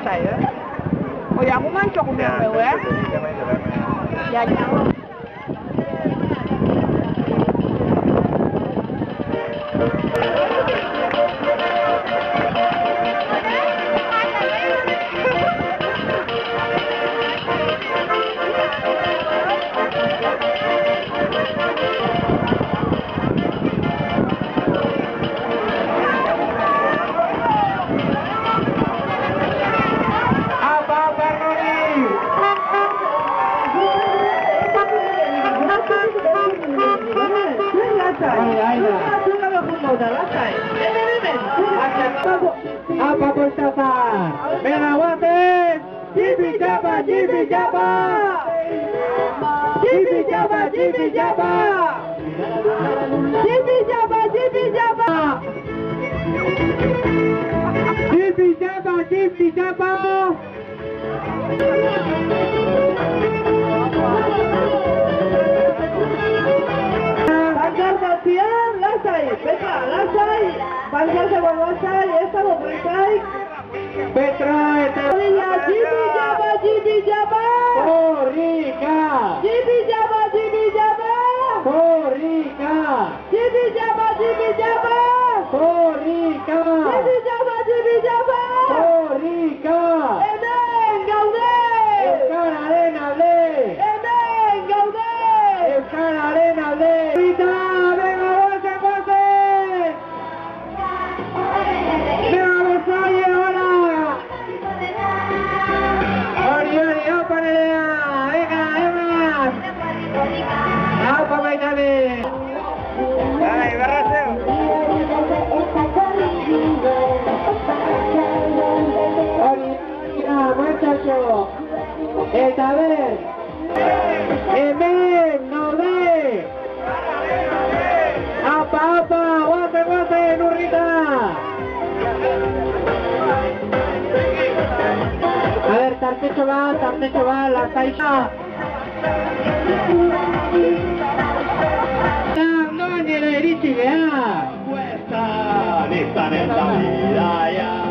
lasai, Oh ya, aku mancok udah ya. Ya, jangan. Apa berkata? Megawati, Jibi Jaba, Jibi Jaba, Jibi Jaba, Jibi Jaba, Jibi Jaba, Jibi Jaba, Jibi Jaba, Jibi Jaba. Banggar Batian, lasai, Petra, lasai, Banggar Sebon lasai, esta lo beritaik. Petra, Jibi Jaba, Jibi Jaba, Korika, Jibi Jaba, Jibi Jaba, Korika, Jibi Jaba, Jibi Jaba, Korika, Jibi Jaba, Jibi Jaba, Korika, Emen Gaude, Euskal Arena le, Emen Gaude, Euskal Arena le. Venga, voce, voce. Venga, Versailles ahora. Ori, opa, Nerea. Venga, venga. Opa, Maitane. Ay, berraseo. Ori, muchacho. Eta vez. Hemen, gaude. Apa, apa, guate, guate, Nurrita. A ver, tartetxo bat, lasaixa. Ondoan ere iritsi behar. Cuesta, listan en la vida ya.